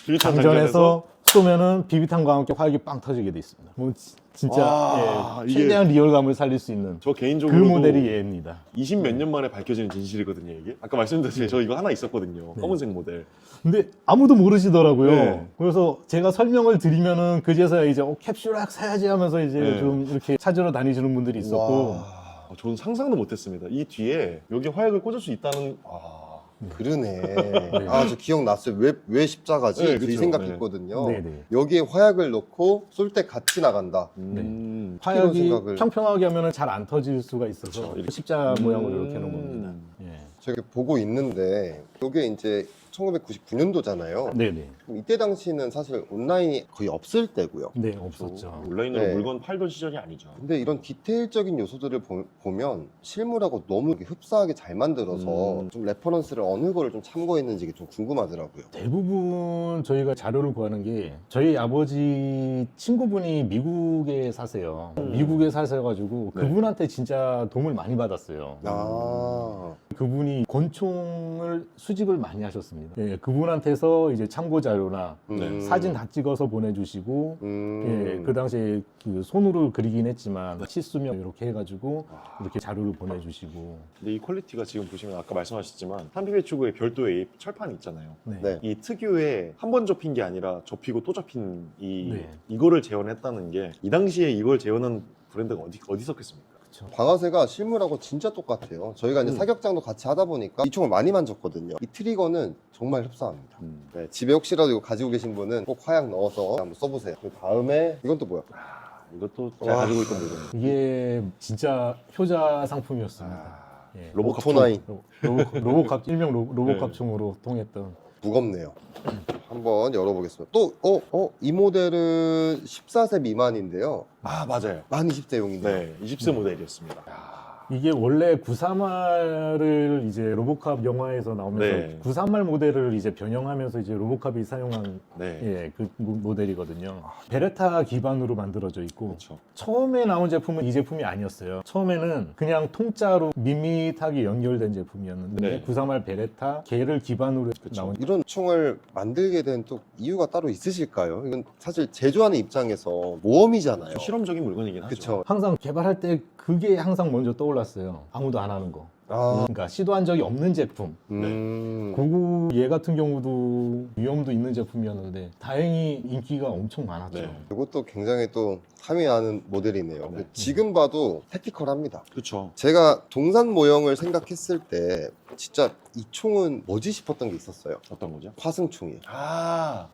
Speaker 1: 비비탄
Speaker 3: 장전해서 쏘면은 비비탄과 함께 화약이 빵 터지게 돼 있습니다. 뭐 진짜
Speaker 1: 와,
Speaker 3: 예,
Speaker 1: 이게-
Speaker 3: 최대한 리얼감을 살릴 수 있는
Speaker 1: 저
Speaker 3: 그
Speaker 1: 개인적으로
Speaker 3: 모델이 얘입니다.
Speaker 1: 20 몇 년 만에 밝혀지는 진실이거든요, 이게. 아까 말씀드렸듯이 저 이거 하나 있었거든요.
Speaker 3: 네.
Speaker 1: 검은색 모델.
Speaker 3: 근데 아무도 모르시더라고요.
Speaker 1: 네.
Speaker 3: 그래서 제가 설명을 드리면은 그제서야 이제 캡슐학 사야지 하면서 이제
Speaker 1: 네.
Speaker 3: 좀 이렇게 찾으러 다니시는 분들이 있었고
Speaker 1: 와, 저는 상상도 못했습니다. 이 뒤에 여기 화약을 꽂을 수 있다는.
Speaker 2: 그러네. 아, 저 기억났어요. 왜 십자가지?
Speaker 1: 네,
Speaker 2: 이
Speaker 1: 그쵸.
Speaker 2: 생각했거든요.
Speaker 3: 네네.
Speaker 2: 여기에 화약을 넣고 쏠 때 같이 나간다.
Speaker 3: 화약이
Speaker 2: 생각을-
Speaker 3: 평평하게 하면은 잘 안 터질 수가 있어서
Speaker 1: 그쵸, 이렇게.
Speaker 3: 십자 모양으로 이렇게 해놓은 겁니다. 예.
Speaker 2: 제가 보고 있는데 이게 이제 1999년도잖아요.
Speaker 3: 네네.
Speaker 2: 이때 당시는 사실 온라인이 거의 없을 때고요.
Speaker 3: 네 없었죠.
Speaker 1: 온라인으로
Speaker 2: 네.
Speaker 1: 물건 팔던 시절이 아니죠.
Speaker 2: 근데 이런 디테일적인 요소들을 보면 실물하고 너무 이렇게 흡사하게 잘 만들어서 좀 레퍼런스를 어느 거를 좀 참고했는지 좀 궁금하더라고요.
Speaker 3: 대부분 저희가 자료를 구하는 게 저희 아버지 친구분이 미국에 사세요. 미국에 사셔가지고
Speaker 1: 네.
Speaker 3: 그분한테 진짜 도움을 많이 받았어요.
Speaker 2: 아,
Speaker 3: 그분이 권총을 수집을 많이 하셨습니다. 예, 그분한테서 이제 참고 자료나 사진 다 찍어서 보내주시고 예, 그 당시에 그 손으로 그리긴 했지만 실수명 이렇게 해가지고 이렇게 자료를 보내주시고
Speaker 1: 근데 이 퀄리티가 지금 보시면 아까 말씀하셨지만 3비배추구에 별도의 철판이 있잖아요.
Speaker 3: 네.
Speaker 2: 네.
Speaker 1: 이 특유의 한 번 접힌 게 아니라 접히고 또 접힌
Speaker 3: 네.
Speaker 1: 이거를 재현했다는 게 이 당시에 이걸 재현한 브랜드가 어디 있었겠습니까?
Speaker 3: 그렇죠.
Speaker 2: 방아쇠가 실물하고 진짜 똑같아요. 저희가 이제 사격장도 같이 하다 보니까 이 총을 많이 만졌거든요. 이 트리거는 정말 흡사합니다. 네, 집에 혹시라도 이거 가지고 계신 분은 꼭 화약 넣어서 한번 써보세요. 그 다음에 이건 또 뭐야?
Speaker 1: 이것도 제가
Speaker 2: 와.
Speaker 1: 가지고 있던 물건.
Speaker 3: 이게 진짜 효자 상품이었습니다. 예.
Speaker 1: 로보캅
Speaker 2: 오토나인
Speaker 3: 로보캅 일명 로보캅
Speaker 1: 네.
Speaker 3: 총으로 통했던
Speaker 2: 무겁네요. 한번 열어보겠습니다. 또, 이 모델은 14세 미만인데요.
Speaker 1: 맞아요.
Speaker 2: 만 20세용인데.
Speaker 1: 네, 20세 모델이었습니다.
Speaker 3: 이게 원래 931을 이제 로보캅 영화에서 나오면서
Speaker 1: 네.
Speaker 3: 931 모델을 이제 변형하면서 이제 로보캅이 사용한
Speaker 1: 네,
Speaker 3: 예, 그 모델이거든요. 베레타 기반으로 만들어져 있고
Speaker 1: 그렇죠.
Speaker 3: 처음에 나온 제품은 이 제품이 아니었어요. 처음에는 그냥 통짜로 밋밋하게 연결된 제품이었는데
Speaker 1: 네.
Speaker 3: 931 베레타 걔를 기반으로 나온
Speaker 2: 이런 총을 만들게 된 또 이유가 따로 있으실까요? 이건 사실 제조하는 입장에서 모험이잖아요.
Speaker 1: 좀 실험적인 물건이긴 하죠.
Speaker 2: 그쵸.
Speaker 3: 항상 개발할 때 그게 항상 먼저 떠올랐어요. 아무도 안 하는 거.
Speaker 2: 아,
Speaker 3: 그러니까 시도한 적이 없는 제품. 고구 얘 같은 경우도 위험도 있는 제품이었는데 다행히 인기가 엄청 많았죠.
Speaker 1: 네.
Speaker 2: 이것도 굉장히 또 탐이나는 모델이네요.
Speaker 1: 네.
Speaker 2: 지금 봐도 택티컬합니다.
Speaker 1: 그렇죠.
Speaker 2: 제가 동산 모형을 생각했을 때 진짜 이 총은 뭐지 싶었던 게 있었어요.
Speaker 1: 어떤 거죠?
Speaker 2: 화승총이에요.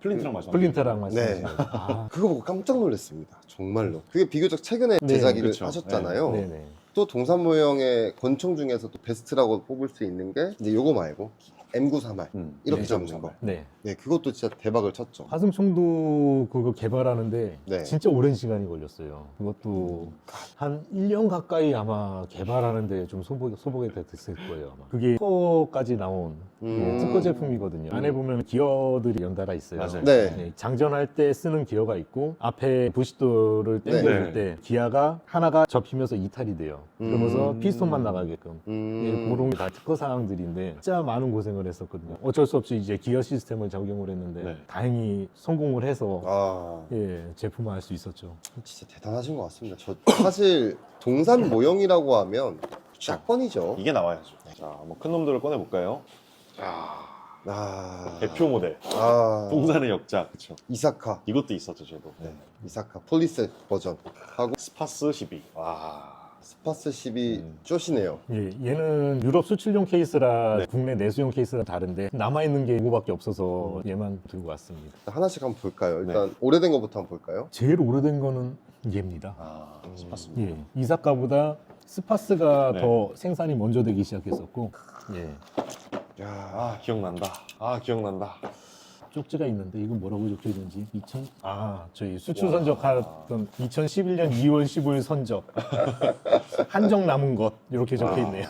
Speaker 1: 플린트랑 마찬가지.
Speaker 3: 플린트랑 말씀하신
Speaker 2: 네.
Speaker 3: 거죠. 아,
Speaker 2: 그거 보고 깜짝 놀랐습니다. 정말로. 그게 비교적 최근에
Speaker 3: 네,
Speaker 2: 제작일을
Speaker 1: 그쵸.
Speaker 2: 하셨잖아요.
Speaker 3: 네네.
Speaker 2: 또 동산 모형의 권총 중에서 또 베스트라고 뽑을 수 있는 게 이제 요거 말고 M931 이렇게
Speaker 3: 네,
Speaker 2: 잡는 거.
Speaker 3: 네.
Speaker 2: 네, 그것도 진짜 대박을 쳤죠.
Speaker 3: 화승총도 그거 개발하는데
Speaker 2: 네.
Speaker 3: 진짜 오랜 시간이 걸렸어요. 그것도 한 1년 가까이 아마 개발하는데 좀 소복이 됐을 거예요. 아마. 그게 특허까지 나온 특허 제품이거든요. 안에 보면 기어들이 연달아 있어요.
Speaker 1: 맞아요.
Speaker 2: 네.
Speaker 3: 네, 장전할 때 쓰는 기어가 있고 앞에 부시도를 당겨줄
Speaker 1: 네.
Speaker 3: 때 기아가 하나가 접히면서 이탈이 돼요. 그러면서
Speaker 1: 음.
Speaker 3: 피스톤만 나가게끔. 예, 그런 게 다 특허 사항들인데 진짜 많은 고생을 했었거든요. 어쩔 수 없이 이제 기어 시스템을 적용을 했는데
Speaker 1: 네.
Speaker 3: 다행히 성공을 해서
Speaker 2: 아,
Speaker 3: 예, 제품화할 수 있었죠.
Speaker 2: 진짜 대단하신 것 같습니다. 저 사실 동산 모형이라고 하면 샷건이죠.
Speaker 1: 이게 나와야죠. 자, 한번 큰 놈들을 꺼내볼까요?
Speaker 2: 아,
Speaker 1: 대표 모델.
Speaker 2: 아,
Speaker 1: 동산의 역작. 그렇죠.
Speaker 2: 이사카.
Speaker 1: 이것도 있었죠, 저도.
Speaker 2: 네, 이사카 폴리스 버전 하고
Speaker 1: 스파스 12. 와.
Speaker 2: 스파스 12 쇼시네요.
Speaker 3: 예, 얘는 유럽 수출용 케이스라
Speaker 1: 네.
Speaker 3: 국내 내수용 케이스랑 다른데 남아있는 게 이거밖에 없어서 얘만 들고 왔습니다.
Speaker 2: 하나씩 한번 볼까요?
Speaker 1: 네.
Speaker 2: 일단 오래된 거부터 한번 볼까요?
Speaker 3: 제일 오래된 거는 얘입니다.
Speaker 1: 스파스.
Speaker 3: 예, 이사카보다 스파스가
Speaker 1: 네.
Speaker 3: 더 생산이 먼저 되기 시작했었고 예.
Speaker 2: 야,
Speaker 1: 기억난다. 기억난다.
Speaker 3: 쪽지가 있는데 이건 뭐라고 적혀 있는지 저희 수출 선적하던 2011년 2월 15일 선적 한정 남은 것 이렇게 적혀 있네요.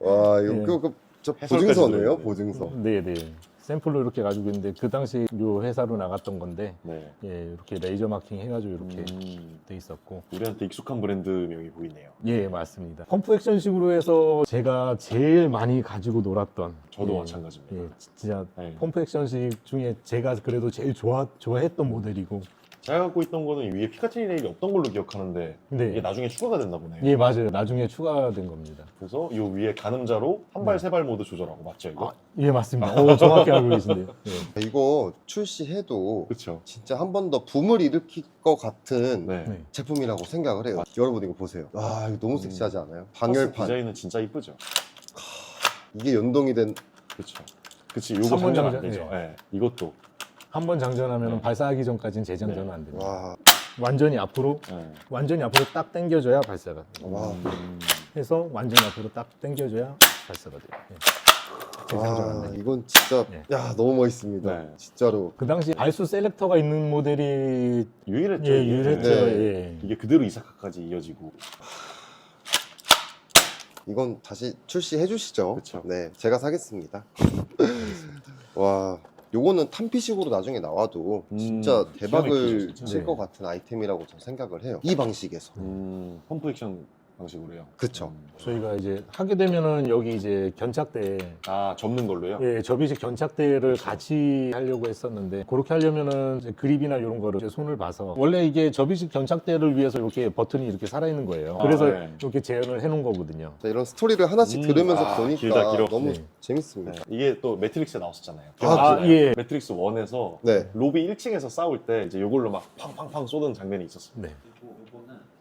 Speaker 2: 와 이거
Speaker 3: 예.
Speaker 2: 저
Speaker 1: 해설까지
Speaker 2: 보증서네요.
Speaker 1: 들어있네.
Speaker 2: 보증서.
Speaker 3: 네네. 샘플로 이렇게 가지고 있는데 그 당시 요 회사로 나갔던 건데
Speaker 1: 네.
Speaker 3: 예, 이렇게 레이저 마킹 해가지고 이렇게
Speaker 1: 음,
Speaker 3: 돼 있었고
Speaker 1: 우리한테 익숙한 브랜드명이 보이네요.
Speaker 3: 예 맞습니다. 펌프 액션식으로 해서 제가 제일 많이 가지고 놀았던
Speaker 1: 저도
Speaker 3: 예,
Speaker 1: 마찬가지입니다.
Speaker 3: 예, 진짜
Speaker 1: 네.
Speaker 3: 펌프 액션식 중에 제가 그래도 제일 좋아했던 모델이고
Speaker 1: 제가 갖고 있던 거는 위에 피카츄리 레일이 없던 걸로 기억하는데
Speaker 3: 네.
Speaker 1: 이게 나중에 추가가 됐나 보네요.
Speaker 3: 예 맞아요. 나중에 추가된 겁니다.
Speaker 1: 그래서 이 위에 가늠자로 한 발 세 발 모드 조절하고 맞죠 이거?
Speaker 3: 예 맞습니다. 오, 정확히 알고 계신데요. 예.
Speaker 2: 이거 출시해도
Speaker 1: 그렇죠.
Speaker 2: 진짜 한 번 더 붐을 일으킬 것 같은
Speaker 1: 네.
Speaker 3: 네.
Speaker 2: 제품이라고 생각을 해요. 여러분 이거 보세요. 와 이거 너무 섹시하지 않아요? 방열판
Speaker 1: 디자인은 진짜 이쁘죠.
Speaker 2: 이게 연동이 된
Speaker 1: 그렇죠. 그치 요거
Speaker 3: 삼번
Speaker 1: 장전 안
Speaker 3: 장전,
Speaker 1: 되죠.
Speaker 3: 예.
Speaker 1: 네. 이것도
Speaker 3: 한 번 장전하면
Speaker 1: 네.
Speaker 3: 발사하기 전까지는 재장전은
Speaker 1: 네.
Speaker 3: 안 됩니다.
Speaker 2: 와,
Speaker 3: 완전히 앞으로
Speaker 1: 네.
Speaker 3: 딱 당겨줘야 발사가 돼요.
Speaker 2: 와,
Speaker 3: 해서 완전히 앞으로 딱 당겨줘야 발사가 돼요. 예. 재장전 안
Speaker 2: 와
Speaker 3: 됩니다.
Speaker 2: 이건 진짜
Speaker 3: 네.
Speaker 2: 야 너무 멋있습니다.
Speaker 1: 네.
Speaker 2: 진짜로.
Speaker 3: 그 당시 발수 셀렉터가 있는 모델이
Speaker 1: 유일했죠.
Speaker 3: 예,
Speaker 1: 이게.
Speaker 3: 유일했죠.
Speaker 2: 네.
Speaker 3: 예.
Speaker 1: 이게 그대로 이사카까지 이어지고.
Speaker 2: 이건 다시 출시해 주시죠.
Speaker 1: 그쵸.
Speaker 2: 네, 제가 사겠습니다. 와, 요거는 탄피식으로 나중에 나와도 진짜 대박을
Speaker 1: 기가 막히죠,
Speaker 2: 칠
Speaker 3: 네.
Speaker 2: 것 같은 아이템이라고 저는 생각을 해요. 이 방식에서.
Speaker 1: 펌프 액션 방식으로요.
Speaker 2: 그쵸.
Speaker 3: 저희가 이제 하게 되면은 여기 이제 견착대
Speaker 1: 아 접는 걸로요?
Speaker 3: 예, 접이식 견착대를 같이 하려고 했었는데 그렇게 하려면은 이제 그립이나 이런 거를 이제 손을 봐서 원래 이게 접이식 견착대를 위해서 이렇게 버튼이 이렇게 살아있는 거예요.
Speaker 1: 아,
Speaker 3: 그래서
Speaker 1: 네.
Speaker 3: 이렇게 재현을 해놓은 거거든요.
Speaker 2: 자, 이런 스토리를 하나씩 들으면서 보니까
Speaker 1: 길다, 길어.
Speaker 2: 너무
Speaker 3: 네.
Speaker 2: 재밌습니다.
Speaker 1: 네. 이게 또 매트릭스에 나왔었잖아요.
Speaker 2: 아,
Speaker 1: 기억나시나요?
Speaker 3: 예.
Speaker 1: 매트릭스 1에서
Speaker 2: 네.
Speaker 1: 로비 1층에서 싸울 때 이제 요걸로 막 팡팡팡 쏘던 장면이 있었어요.
Speaker 3: 네.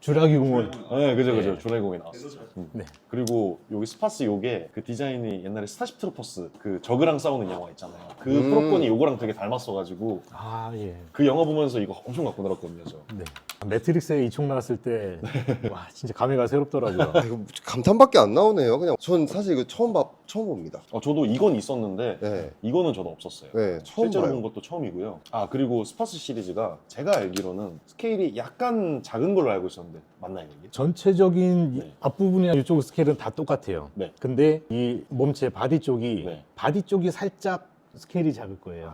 Speaker 3: 주라기 공원.
Speaker 1: 네, 그죠, 그죠.
Speaker 3: 네.
Speaker 1: 조레공에 나왔었죠.
Speaker 3: 네.
Speaker 1: 그리고 여기 스파스 요게 그 디자인이 옛날에 스타쉽 트루퍼스 그 저그랑 싸우는 영화 있잖아요. 그 프로콘이 요거랑 되게 닮았어가지고
Speaker 3: 아, 예.
Speaker 1: 그 영화 보면서 이거 엄청 갖고 놀았거든요, 저.
Speaker 3: 네. 매트릭스에 이총 나왔을 때, 와, 진짜 감회가 새롭더라고요.
Speaker 2: 아, 이거 감탄밖에 안 나오네요. 그냥 전 사실 이거 처음 봅니다.
Speaker 1: 저도 이건 있었는데
Speaker 2: 네,
Speaker 1: 이거는 저도 없었어요.
Speaker 2: 네, 처음
Speaker 1: 실제로
Speaker 2: 봐요.
Speaker 1: 본 것도 처음이고요. 아 그리고 스파스 시리즈가 제가 알기로는 스케일이 약간 작은 걸로 알고 있었는데 맞나요 이게?
Speaker 3: 전체적인 이
Speaker 1: 네.
Speaker 3: 앞부분이나 이쪽 스케일은 다 똑같아요.
Speaker 1: 네.
Speaker 3: 근데 이 몸체 바디 쪽이,
Speaker 1: 네.
Speaker 3: 바디 쪽이 살짝 스케일이 작을 거예요.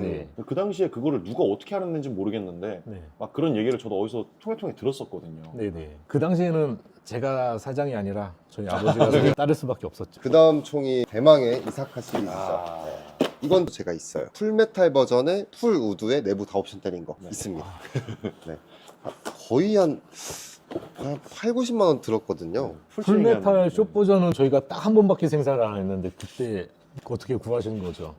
Speaker 3: 네.
Speaker 1: 그 당시에 그거를 누가 어떻게 알았는지 모르겠는데
Speaker 3: 네.
Speaker 1: 막 그런 얘기를 저도 어디서 통해 들었었거든요.
Speaker 3: 네네. 그 당시에는 제가 사장이 아니라 저희 아버지가 따를 수밖에 없었죠.
Speaker 2: 그 다음 총이 대망의 이사카 시리즈죠.
Speaker 1: 아,
Speaker 2: 이건 제가 있어요. 풀메탈 버전의 풀 우드에 내부 다 옵션 때린 거
Speaker 1: 네.
Speaker 2: 있습니다. 네. 거의 한 8, 90만 원 들었거든요.
Speaker 3: 풀메탈 숏 버전은 저희가 딱 한 번밖에 생산을 안 했는데 그때 어떻게 구하시는 거죠?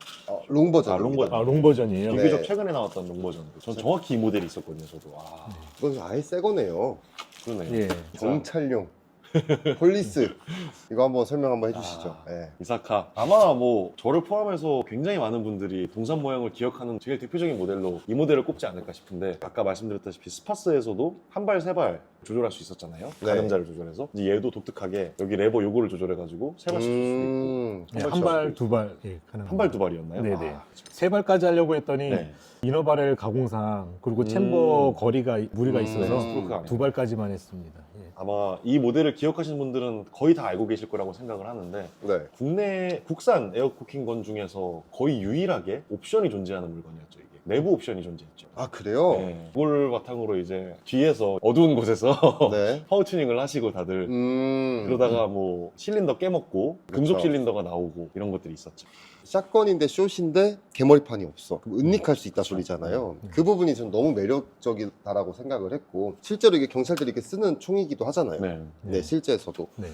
Speaker 2: 롱 버전.
Speaker 1: 롱 버전.
Speaker 3: 아, 롱 버전이에요?
Speaker 2: 네.
Speaker 1: 비교적 최근에 나왔던 롱 버전. 전 정확히 이 모델이 있었거든요, 저도. 아,
Speaker 2: 이건 아예 새 거네요.
Speaker 1: 그러네요.
Speaker 3: 예.
Speaker 2: 경찰용. 폴리스. 이거 한번 설명 한번 해주시죠.
Speaker 1: 아.
Speaker 2: 네.
Speaker 1: 이사카 아마 뭐 저를 포함해서 굉장히 많은 분들이 동산 모양을 기억하는 제일 대표적인 모델로 이 모델을 꼽지 않을까 싶은데 아까 말씀드렸다시피 스파스에서도 한 발 세 발 조절할 수 있었잖아요.
Speaker 2: 네.
Speaker 1: 가늠자를 조절해서 이제 얘도 독특하게 여기 레버 요거를 조절해가지고 세 발씩 쏠 수도 있고
Speaker 3: 한 발, 두 발. 예, 가능합니다.
Speaker 1: 한 발 두 발이었나요?
Speaker 3: 네네.
Speaker 1: 아,
Speaker 3: 세 발까지 하려고 했더니
Speaker 1: 네.
Speaker 3: 이너바렐 가공상 그리고 챔버 거리가 무리가 있어서
Speaker 1: 네, 스트로크가 아니에요.
Speaker 3: 두 발까지만 했습니다. 예.
Speaker 1: 아마 이 모델을 기억하시는 분들은 거의 다 알고 계실 거라고 생각을 하는데
Speaker 2: 네.
Speaker 1: 국산 에어쿠킹건 중에서 거의 유일하게 옵션이 존재하는 물건이었죠. 이게 내부 옵션이 존재했죠.
Speaker 2: 아, 그래요?
Speaker 1: 네. 그걸 바탕으로 이제 뒤에서 어두운 곳에서
Speaker 2: 네.
Speaker 1: 파워 튜닝을 하시고 다들 그러다가 뭐 실린더 깨먹고 금속
Speaker 2: 그렇죠.
Speaker 1: 실린더가 나오고 이런 것들이 있었죠.
Speaker 2: 샷건인데 숏인데 개머리판이 없어. 그럼 은닉할 수 있다
Speaker 1: 그렇죠.
Speaker 2: 소리잖아요. 그 부분이 전 너무 매력적이다라고 생각을 했고 실제로 이게 경찰들이 이렇게 쓰는 총이기도 하잖아요.
Speaker 1: 네.
Speaker 2: 네, 실제에서도
Speaker 3: 네.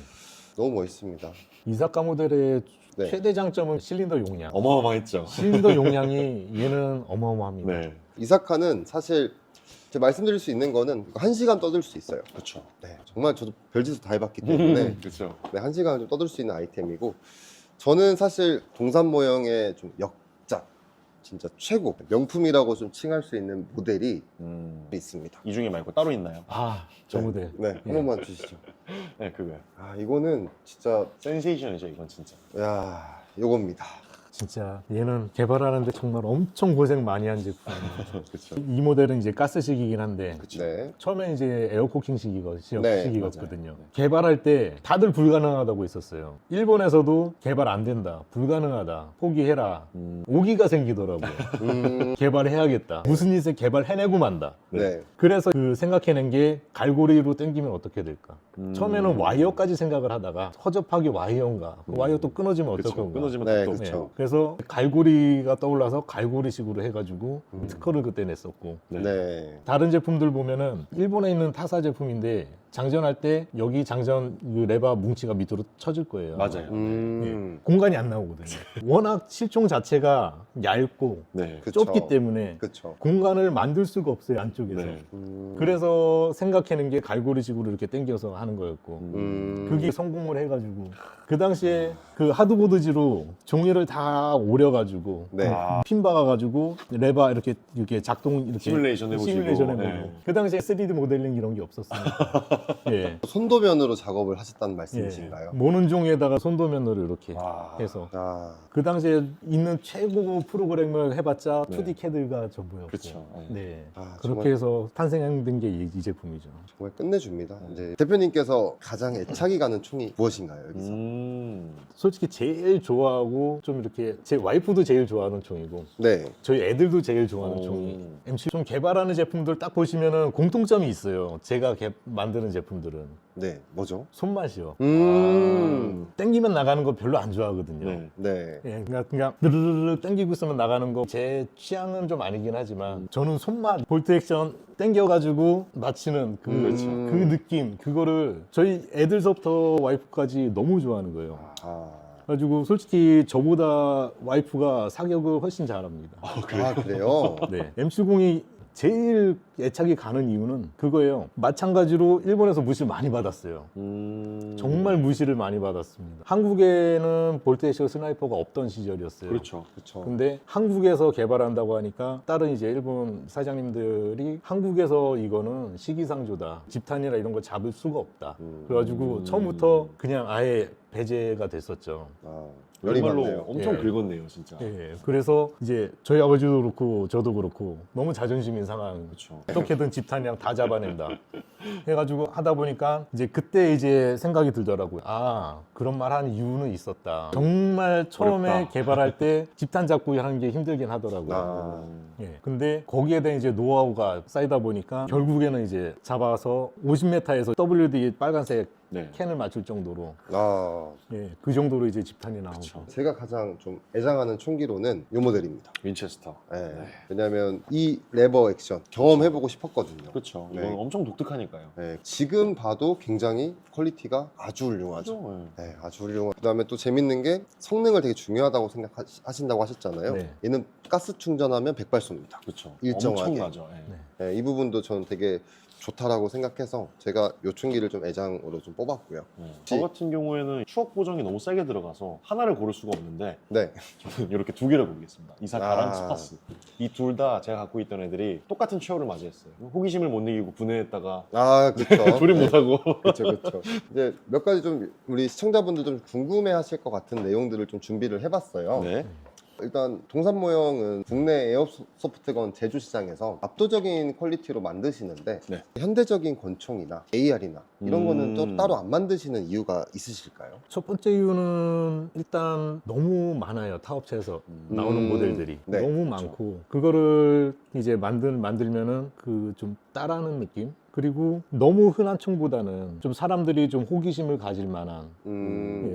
Speaker 2: 너무 멋있습니다.
Speaker 3: 이사카 모델의
Speaker 2: 네.
Speaker 3: 최대 장점은 실린더 용량.
Speaker 1: 어마어마했죠.
Speaker 3: 실린더 용량이 얘는 어마어마합니다.
Speaker 1: 네.
Speaker 2: 이사카는 사실 제가 말씀드릴 수 있는 거는 1시간 떠들 수 있어요.
Speaker 1: 그렇죠.
Speaker 2: 네, 정말 저도 별짓을 다 해봤기 때문에
Speaker 1: 그렇죠.
Speaker 2: 네, 1시간 좀 떠들 수 있는 아이템이고 저는 사실 동산 모형의 좀 역작 진짜 최고 명품이라고 좀 칭할 수 있는 모델이
Speaker 1: 이
Speaker 2: 있습니다.
Speaker 1: 중에 말고 따로 있나요?
Speaker 3: 아, 저 모델.
Speaker 2: 네, 한 번만 주시죠.
Speaker 1: 네, 그거요.
Speaker 2: 아, 이거는 진짜
Speaker 1: 센세이션이죠, 이건 진짜.
Speaker 2: 야, 요겁니다.
Speaker 3: 진짜 얘는 개발하는데 정말 엄청 고생 많이 한 제품이에요.
Speaker 1: 그렇죠.
Speaker 3: 이 모델은 이제 가스식이긴 한데
Speaker 2: 네.
Speaker 3: 처음에 이제 에어코킹식이거든요.
Speaker 2: 네,
Speaker 3: 식이거든요. 개발할 때 다들 불가능하다고 했었어요. 일본에서도 개발 안 된다, 불가능하다, 포기해라. 오기가 생기더라고요. 개발해야겠다. 무슨 일을 개발해내고 만다.
Speaker 2: 네.
Speaker 3: 그래서 그 생각해낸 게 갈고리로 당기면 어떻게 될까? 처음에는 와이어까지 생각을 하다가 허접하게 와이어인가? 그 와이어 또 끊어지면 어떨
Speaker 1: 그렇죠.
Speaker 3: 건가?
Speaker 1: 끊어지면
Speaker 2: 네,
Speaker 1: 또
Speaker 2: 그쵸.
Speaker 3: 그래서 갈고리가 떠올라서 갈고리식으로 해가지고 특허를 그때 냈었고
Speaker 1: 네.
Speaker 2: 네.
Speaker 3: 다른 제품들 보면은 일본에 있는 타사 제품인데 장전할 때 여기 장전 그 레바 뭉치가 밑으로 쳐질 거예요.
Speaker 1: 맞아요.
Speaker 3: 공간이 안 나오거든요. 워낙 실총 자체가 얇고
Speaker 1: 네.
Speaker 2: 그쵸.
Speaker 3: 좁기 때문에
Speaker 2: 그쵸.
Speaker 3: 공간을 만들 수가 없어요, 안쪽에서.
Speaker 1: 네.
Speaker 3: 그래서 생각해낸 게 갈고리식으로 이렇게 당겨서 하는 거였고 그게
Speaker 2: 음.
Speaker 3: 성공을 해가지고 그 당시에 그 하드보드지로 종이를 다 오려가지고
Speaker 2: 네.
Speaker 1: 아,
Speaker 3: 핀 박아가지고 레바 이렇게 작동 이렇게
Speaker 1: 시뮬레이션 해보시고.
Speaker 3: 시뮬레이션 해보고
Speaker 1: 네.
Speaker 3: 그 당시에 3D 모델링 이런 게 없었으니까 예.
Speaker 2: 손도면으로 작업을 하셨다는
Speaker 3: 예.
Speaker 2: 말씀이신가요?
Speaker 3: 모는 종이에다가 손도면으로 이렇게
Speaker 1: 아.
Speaker 3: 해서
Speaker 2: 아,
Speaker 3: 그 당시에 있는 최고 프로그램을 해봤자
Speaker 1: 네.
Speaker 3: 2D CAD가 전부였고
Speaker 1: 그렇죠.
Speaker 3: 네.
Speaker 2: 아,
Speaker 3: 그렇게
Speaker 2: 정말,
Speaker 3: 해서 탄생된 게 이 제품이죠.
Speaker 2: 정말 끝내줍니다. 이제 대표님께서 가장 애착이 가는 총이 무엇인가요, 여기서?
Speaker 3: 솔직히 제일 좋아하고 좀 이렇게 제 와이프도 제일 좋아하는 총이고
Speaker 2: 네.
Speaker 3: 저희 애들도 제일 좋아하는
Speaker 1: 오.
Speaker 3: 총이 MC 좀 개발하는 제품들 딱 보시면은 공통점이 있어요. 제가 만드는 제품들은
Speaker 2: 네. 뭐죠?
Speaker 3: 손맛이요. 땡기면 나가는 거 별로 안 좋아하거든요.
Speaker 1: 네.
Speaker 2: 네.
Speaker 3: 예, 그냥 드르르르 땡기고 있으면 나가는 거 제 취향은 좀 아니긴 하지만 저는 손맛 볼트 액션 땡겨가지고 맞히는 그 느낌 그거를 저희 애들서부터 와이프까지 너무 좋아하는 거예요.
Speaker 2: 아,
Speaker 3: 그래가지고 솔직히 저보다 와이프가 사격을 훨씬 잘합니다.
Speaker 2: 아 그래요?
Speaker 3: 네. MC0이 제일 애착이 가는 이유는 그거예요. 마찬가지로 일본에서 무시를 많이 받았어요. 정말 무시를 많이 받았습니다. 한국에는 볼트액션 스나이퍼가 없던 시절이었어요.
Speaker 1: 그렇죠.
Speaker 2: 그렇죠.
Speaker 3: 근데 한국에서 개발한다고 하니까 다른 이제 일본 사장님들이 한국에서 이거는 시기상조다. 집탄이나 이런 거 잡을 수가 없다. 그래가지고 처음부터 그냥 아예 배제가 됐었죠.
Speaker 2: 아, 열이
Speaker 1: 정말로
Speaker 2: 많네요.
Speaker 1: 엄청
Speaker 3: 예.
Speaker 1: 긁었네요, 진짜.
Speaker 3: 예, 그래서 이제 저희 아버지도 그렇고 저도 그렇고 너무 자존심인 상황.
Speaker 1: 그렇죠.
Speaker 3: 어떻게든 집탄이랑 다 잡아낸다. 해가지고 하다 보니까 이제 그때 이제 생각이 들더라고요. 아, 그런 말 한 이유는 있었다. 정말 처음에
Speaker 1: 어렵다.
Speaker 3: 개발할 때 집탄 잡고 하는 게 힘들긴 하더라고요.
Speaker 2: 아,
Speaker 3: 예. 근데 거기에 대한 이제 노하우가 쌓이다 보니까 결국에는 이제 잡아서 50m에서 WD 빨간색
Speaker 1: 네.
Speaker 3: 캔을 맞출 정도로
Speaker 2: 아,
Speaker 3: 예, 그 정도로 이제 집탄이 나오고.
Speaker 1: 그쵸.
Speaker 2: 제가 가장 좀 애장하는 총기로는 이 모델입니다.
Speaker 1: 윈체스터.
Speaker 2: 네. 왜냐하면 이 레버 액션 경험해보고 싶었거든요.
Speaker 1: 그렇죠.
Speaker 2: 네.
Speaker 1: 이건 엄청 독특하니까요.
Speaker 2: 네, 지금 봐도 굉장히 퀄리티가 아주 훌륭하죠.
Speaker 1: 그렇죠. 네.
Speaker 2: 네, 아주 훌륭하고 그다음에 또 재밌는 게 성능을 되게 중요하다고 생각하신다고 하셨잖아요.
Speaker 3: 네.
Speaker 2: 얘는 가스 충전하면 100발쏘입니다.
Speaker 1: 그렇죠.
Speaker 2: 일정하게.
Speaker 1: 엄청나죠. 네.
Speaker 3: 네.
Speaker 2: 네, 이 부분도 저는 되게 좋다라고 생각해서 제가 요 총기를 좀 애장으로 좀 뽑았고요.
Speaker 1: 저 같은 경우에는 추억 보정이 너무 세게 들어가서 하나를 고를 수가 없는데
Speaker 2: 네,
Speaker 1: 저는 이렇게 두 개를 고르겠습니다. 이사카랑
Speaker 2: 아.
Speaker 1: 스파스. 이 둘 다 제가 갖고 있던 애들이 똑같은 최후를 맞이했어요. 호기심을 못 이기고 분해했다가
Speaker 2: 아 그렇죠.
Speaker 1: 둘이 못하고.
Speaker 2: 그렇죠, 그렇죠. 이제 몇 가지 좀 우리 시청자분들 좀 궁금해하실 것 같은 내용들을 좀 준비를 해봤어요.
Speaker 1: 네.
Speaker 2: 일단 동산 모형은 국내 에어소프트건 제조 시장에서 압도적인 퀄리티로 만드시는데
Speaker 1: 네.
Speaker 2: 현대적인 권총이나 AR이나 이런 거는 또 따로 안 만드시는 이유가 있으실까요?
Speaker 3: 첫 번째 이유는 일단 너무 많아요. 타업체에서 나오는 모델들이
Speaker 2: 네,
Speaker 3: 너무 많고 그거를 이제 만들면은 그 좀 따라하는 느낌. 그리고 너무 흔한 총보다는 좀 사람들이 좀 호기심을 가질 만한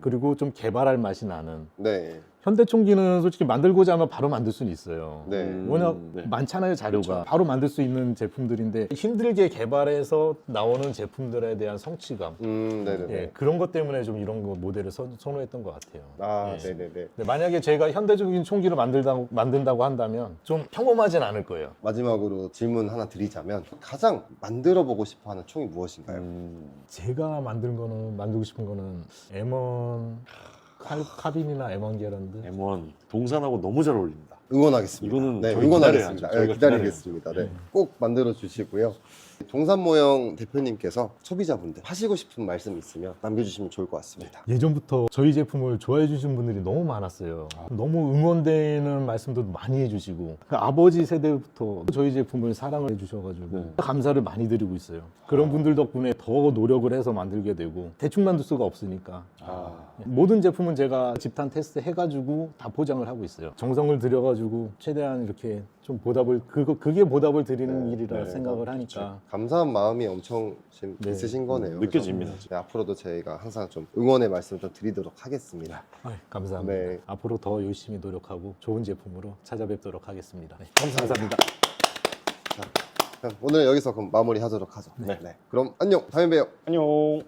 Speaker 3: 그리고 좀 개발할 맛이 나는
Speaker 2: 네,
Speaker 3: 현대총기는 솔직히 만들고자 하면 바로 만들 수는 있어요.
Speaker 2: 네.
Speaker 3: 워낙
Speaker 1: 네.
Speaker 3: 많잖아요, 자료가.
Speaker 1: 그렇죠.
Speaker 3: 바로 만들 수 있는 제품들인데 힘들게 개발해서 나오는 제품들에 대한 성취감
Speaker 2: 네네네.
Speaker 3: 예, 그런 것 때문에 좀 이런 거 모델을 선호했던 것 같아요.
Speaker 2: 아,
Speaker 3: 예.
Speaker 2: 네네네.
Speaker 3: 근데 만약에 제가 현대적인 총기를 만든다고 한다면 좀 평범하진 않을 거예요.
Speaker 2: 마지막으로 질문 하나 드리자면 가장 만들어보고 싶어하는 총이 무엇인가요?
Speaker 3: 제가 만들고 싶은 거는 M1 카빈이나 M1 게런드.
Speaker 1: M1 동산하고 너무 잘 어울립니다.
Speaker 2: 응원하겠습니다.
Speaker 1: 이거는
Speaker 2: 네,
Speaker 1: 저희
Speaker 2: 응원하겠습니다.
Speaker 1: 기다려야죠.
Speaker 2: 네,
Speaker 1: 저희가
Speaker 2: 기다리겠습니다. 네, 꼭 만들어 주시고요. 동산 모형 대표님께서 소비자분들 하시고 싶은 말씀 있으면 남겨주시면 좋을 것 같습니다.
Speaker 3: 예전부터 저희 제품을 좋아해 주신 분들이 너무 많았어요. 너무 응원되는 말씀도 많이 해주시고 그 아버지 세대부터 저희 제품을 사랑을 해주셔가지고
Speaker 1: 네.
Speaker 3: 감사를 많이 드리고 있어요. 그런 분들 덕분에 더 노력을 해서 만들게 되고 대충 만들 수가 없으니까 모든 제품은 제가 집탄 테스트 해가지고 다 포장을 하고 있어요. 정성을 들여가지고 최대한 이렇게 좀 보답을 그게 보답을 드리는
Speaker 2: 네,
Speaker 3: 일이라
Speaker 1: 네,
Speaker 3: 생각을 하니까
Speaker 2: 감사한 마음이 엄청 지금
Speaker 3: 네.
Speaker 2: 있으신 거네요.
Speaker 1: 느껴집니다.
Speaker 2: 그래서, 네, 앞으로도 저희가 항상 좀 응원의 말씀 좀 드리도록 하겠습니다.
Speaker 3: 감사합니다.
Speaker 2: 네.
Speaker 3: 앞으로 더 열심히 노력하고 좋은 제품으로 찾아뵙도록 하겠습니다. 네, 감사합니다.
Speaker 2: 그럼 오늘 여기서 그럼 마무리하도록 하죠.
Speaker 1: 네.
Speaker 2: 그럼 안녕. 다음에 봬요.
Speaker 1: 안녕.